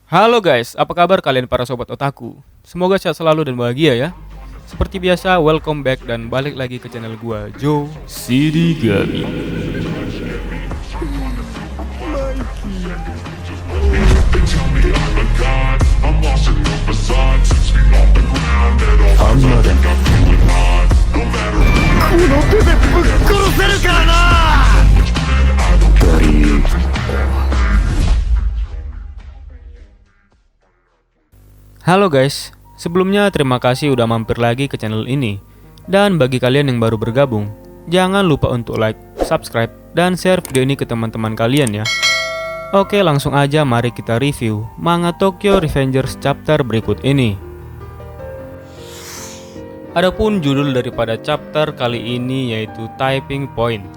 Halo guys, apa kabar kalian para sobat otaku? Semoga sehat selalu dan bahagia ya. Seperti biasa, welcome back dan balik lagi ke channel gua, Joe Sidigami. Halo guys, sebelumnya terima kasih udah mampir lagi ke channel ini. Dan bagi kalian yang baru bergabung, jangan lupa untuk like, subscribe, dan share video ini ke teman-teman kalian ya. Oke, langsung aja mari kita review manga Tokyo Revengers chapter berikut ini. Adapun judul daripada chapter kali ini yaitu Typing Point,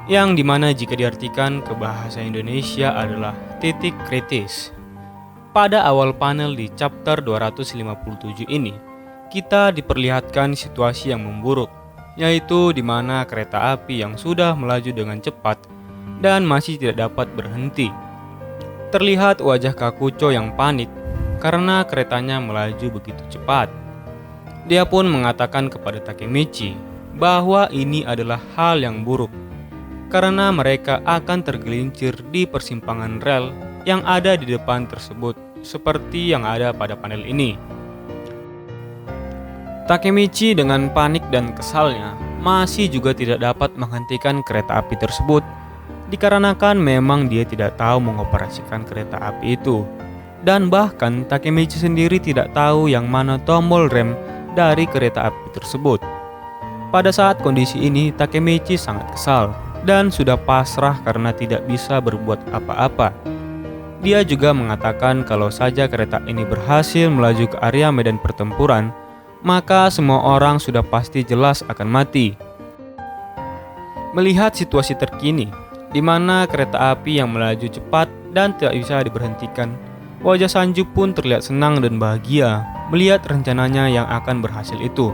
yang dimana jika diartikan ke bahasa Indonesia adalah titik kritis. Pada awal panel di chapter 257 ini, kita diperlihatkan situasi yang memburuk, yaitu di mana kereta api yang sudah melaju dengan cepat dan masih tidak dapat berhenti. Terlihat wajah Kakucho yang panik karena keretanya melaju begitu cepat. Dia pun mengatakan kepada Takemichi bahwa ini adalah hal yang buruk karena mereka akan tergelincir di persimpangan rel yang ada di depan tersebut, seperti yang ada pada panel ini. Takemichi dengan panik dan kesalnya masih juga tidak dapat menghentikan kereta api tersebut, dikarenakan memang dia tidak tahu mengoperasikan kereta api itu. Dan bahkan Takemichi sendiri tidak tahu yang mana tombol rem dari kereta api tersebut. Pada saat kondisi ini, Takemichi sangat kesal dan sudah pasrah karena tidak bisa berbuat apa-apa. Dia juga mengatakan kalau saja kereta ini berhasil melaju ke area medan pertempuran, maka semua orang sudah pasti jelas akan mati. Melihat situasi terkini, di mana kereta api yang melaju cepat dan tidak bisa diberhentikan, wajah Sanju pun terlihat senang dan bahagia melihat rencananya yang akan berhasil itu.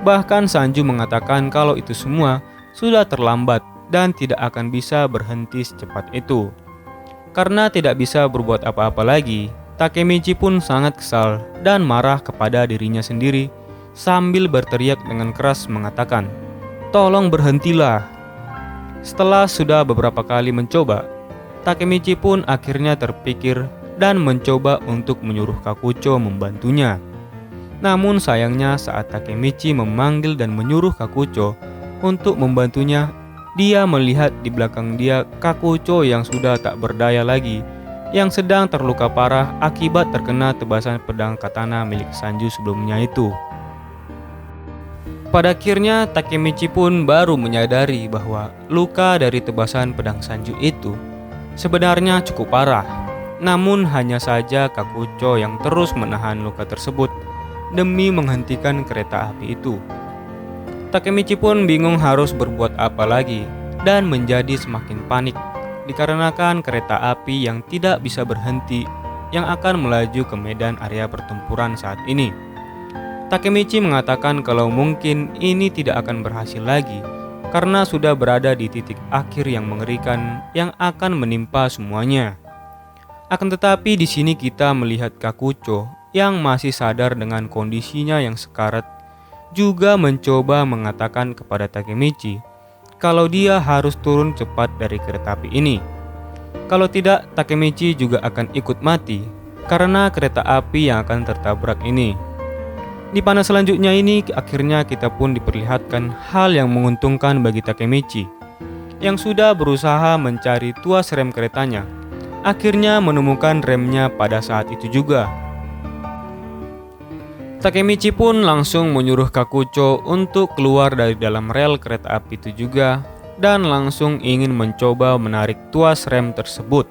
Bahkan Sanju mengatakan kalau itu semua sudah terlambat dan tidak akan bisa berhenti secepat itu. Karena tidak bisa berbuat apa-apa lagi, Takemichi pun sangat kesal dan marah kepada dirinya sendiri sambil berteriak dengan keras mengatakan, "Tolong berhentilah." Setelah sudah beberapa kali mencoba, Takemichi pun akhirnya terpikir dan mencoba untuk menyuruh Kakucho membantunya. Namun sayangnya saat Takemichi memanggil dan menyuruh Kakucho untuk membantunya, dia melihat di belakang dia Kakucho yang sudah tak berdaya lagi, yang sedang terluka parah akibat terkena tebasan pedang katana milik Sanju sebelumnya itu. Pada akhirnya Takemichi pun baru menyadari bahwa luka dari tebasan pedang Sanju itu sebenarnya cukup parah. Namun hanya saja Kakucho yang terus menahan luka tersebut demi menghentikan kereta api itu. Takemichi pun bingung harus berbuat apa lagi dan menjadi semakin panik dikarenakan kereta api yang tidak bisa berhenti yang akan melaju ke medan area pertempuran saat ini. Takemichi mengatakan kalau mungkin ini tidak akan berhasil lagi karena sudah berada di titik akhir yang mengerikan yang akan menimpa semuanya. Akan tetapi di sini kita melihat Kakucho yang masih sadar dengan kondisinya yang sekarat juga mencoba mengatakan kepada Takemichi kalau dia harus turun cepat dari kereta api ini. Kalau tidak, Takemichi juga akan ikut mati karena kereta api yang akan tertabrak ini. Di panel selanjutnya ini akhirnya kita pun diperlihatkan hal yang menguntungkan bagi Takemichi yang sudah berusaha mencari tuas rem keretanya. Akhirnya menemukan remnya pada saat itu juga. Takemichi pun langsung menyuruh Kakucho untuk keluar dari dalam rel kereta api itu juga dan langsung ingin mencoba menarik tuas rem tersebut.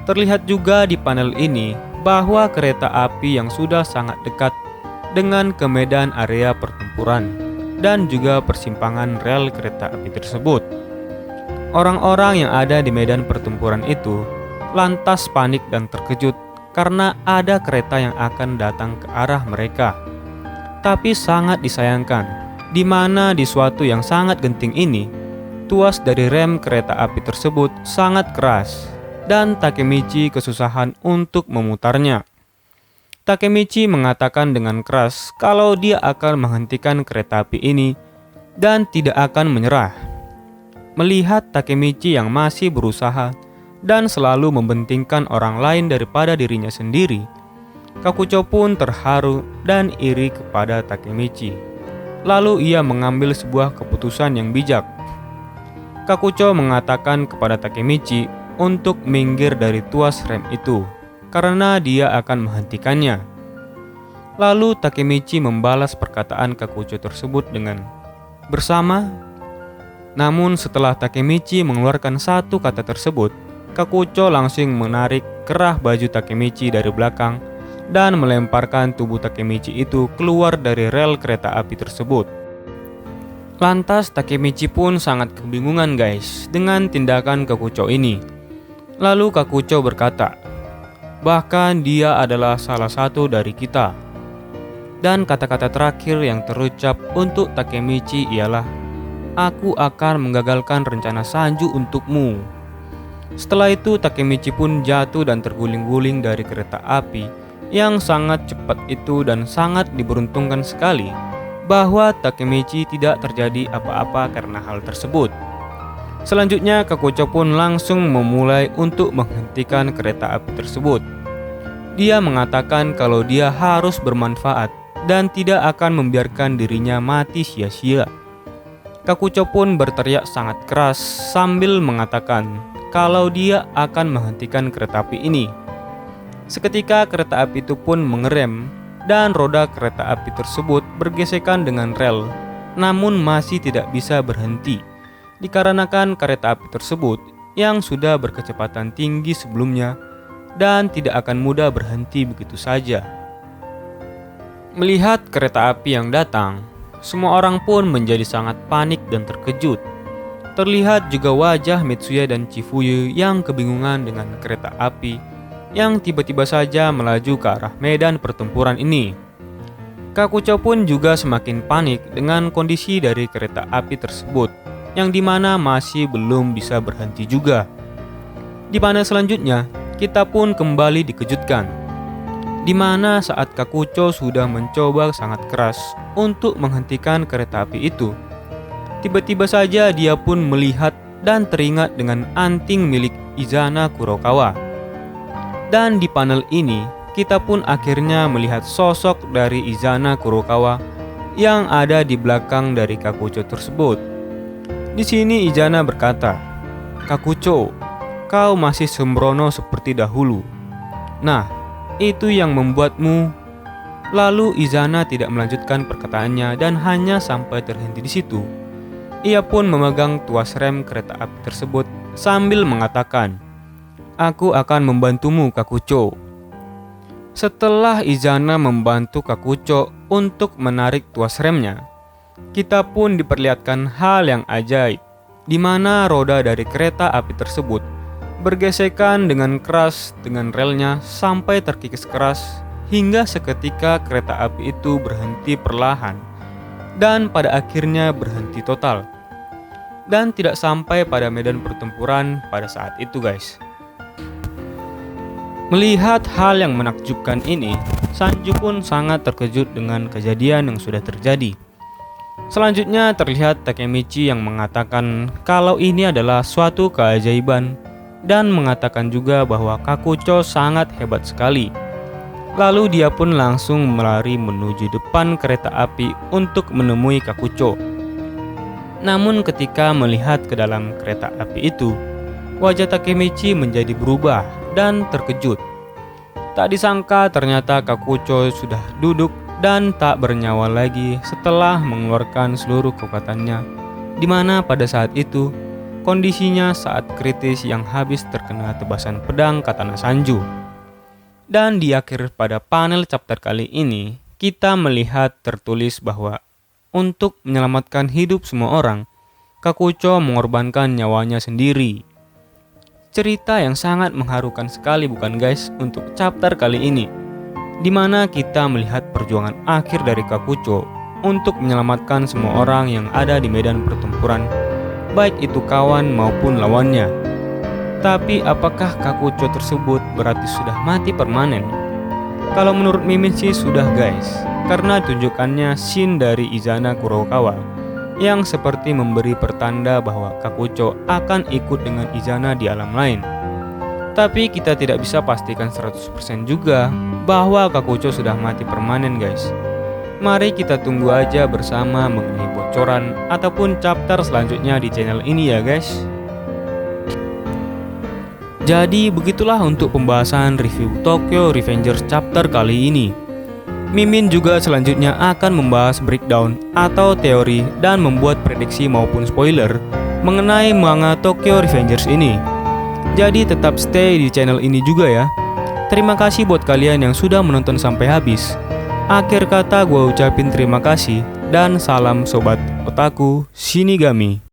Terlihat juga di panel ini bahwa kereta api yang sudah sangat dekat dengan ke medan area pertempuran dan juga persimpangan rel kereta api tersebut. Orang-orang yang ada di medan pertempuran itu lantas panik dan terkejut karena ada kereta yang akan datang ke arah mereka. Tapi sangat disayangkan, di mana di suatu yang sangat genting ini, tuas dari rem kereta api tersebut sangat keras dan Takemichi kesusahan untuk memutarnya. Takemichi mengatakan dengan keras kalau dia akan menghentikan kereta api ini dan tidak akan menyerah. Melihat Takemichi yang masih berusaha dan selalu membentingkan orang lain daripada dirinya sendiri, Kakucho pun terharu dan iri kepada Takemichi. Lalu ia mengambil sebuah keputusan yang bijak. Kakucho mengatakan kepada Takemichi untuk minggir dari tuas rem itu, karena dia akan menghentikannya. Lalu Takemichi membalas perkataan Kakucho tersebut dengan "bersama". Namun setelah Takemichi mengeluarkan satu kata tersebut, Kakucho langsung menarik kerah baju Takemichi dari belakang dan melemparkan tubuh Takemichi itu keluar dari rel kereta api tersebut. Lantas Takemichi pun sangat kebingungan guys dengan tindakan Kakucho ini. Lalu Kakucho berkata, bahkan dia adalah salah satu dari kita. Dan kata-kata terakhir yang terucap untuk Takemichi ialah, "Aku akan menggagalkan rencana Sanju untukmu." Setelah itu Takemichi pun jatuh dan terguling-guling dari kereta api yang sangat cepat itu, dan sangat diberuntungkan sekali bahwa Takemichi tidak terjadi apa-apa karena hal tersebut. Selanjutnya Kakucho pun langsung memulai untuk menghentikan kereta api tersebut. Dia mengatakan kalau dia harus bermanfaat dan tidak akan membiarkan dirinya mati sia-sia. Kakucho pun berteriak sangat keras sambil mengatakan kalau dia akan menghentikan kereta api ini. Seketika kereta api itu pun mengerem dan roda kereta api tersebut bergesekan dengan rel, namun masih tidak bisa berhenti dikarenakan kereta api tersebut yang sudah berkecepatan tinggi sebelumnya dan tidak akan mudah berhenti begitu saja. Melihat kereta api yang datang, semua orang pun menjadi sangat panik dan terkejut. Terlihat juga wajah Mitsuya dan Chifuyu yang kebingungan dengan kereta api yang tiba-tiba saja melaju ke arah medan pertempuran ini. Kakucho pun juga semakin panik dengan kondisi dari kereta api tersebut, yang dimana masih belum bisa berhenti juga. Di panel selanjutnya, kita pun kembali dikejutkan, di mana saat Kakucho sudah mencoba sangat keras untuk menghentikan kereta api itu, tiba-tiba saja dia pun melihat dan teringat dengan anting milik Izana Kurokawa. Dan di panel ini, kita pun akhirnya melihat sosok dari Izana Kurokawa yang ada di belakang dari Kakucho tersebut. Di sini Izana berkata, "Kakucho, kau masih sembrono seperti dahulu. Nah, itu yang membuatmu..." Lalu Izana tidak melanjutkan perkataannya dan hanya sampai terhenti di situ. Ia pun memegang tuas rem kereta api tersebut sambil mengatakan, "Aku akan membantumu, Kakucho." Setelah Izana membantu Kakucho untuk menarik tuas remnya, kita pun diperlihatkan hal yang ajaib, di mana roda dari kereta api tersebut bergesekan dengan keras dengan relnya sampai terkikis keras hingga seketika kereta api itu berhenti perlahan dan pada akhirnya berhenti total, dan tidak sampai pada medan pertempuran pada saat itu guys. Melihat hal yang menakjubkan ini, Sanju pun sangat terkejut dengan kejadian yang sudah terjadi. Selanjutnya terlihat Takemichi yang mengatakan kalau ini adalah suatu keajaiban dan mengatakan juga bahwa Kakucho sangat hebat sekali. Lalu dia pun langsung melari menuju depan kereta api untuk menemui Kakucho. Namun ketika melihat ke dalam kereta api itu, wajah Takemichi menjadi berubah dan terkejut. Tak disangka ternyata Kakucho sudah duduk dan tak bernyawa lagi setelah mengeluarkan seluruh kekuatannya, di mana pada saat itu kondisinya saat kritis yang habis terkena tebasan pedang katana Sanju. Dan di akhir pada panel chapter kali ini, kita melihat tertulis bahwa untuk menyelamatkan hidup semua orang, Kakucho mengorbankan nyawanya sendiri. Cerita yang sangat mengharukan sekali bukan guys untuk chapter kali ini, di mana kita melihat perjuangan akhir dari Kakucho untuk menyelamatkan semua orang yang ada di medan pertempuran, baik itu kawan maupun lawannya. Tapi apakah Kakucho tersebut berarti sudah mati permanen? Kalau menurut Mimin sih sudah guys, karena tunjukannya scene dari Izana Kurokawa yang seperti memberi pertanda bahwa Kakucho akan ikut dengan Izana di alam lain. Tapi kita tidak bisa pastikan 100% juga bahwa Kakucho sudah mati permanen guys. Mari kita tunggu aja bersama mengenai bocoran ataupun chapter selanjutnya di channel ini ya guys. Jadi begitulah untuk pembahasan review Tokyo Revengers chapter kali ini. Mimin juga selanjutnya akan membahas breakdown atau teori dan membuat prediksi maupun spoiler mengenai manga Tokyo Revengers ini. Jadi tetap stay di channel ini juga ya. Terima kasih buat kalian yang sudah menonton sampai habis. Akhir kata gue ucapin terima kasih dan salam sobat otaku Shinigami.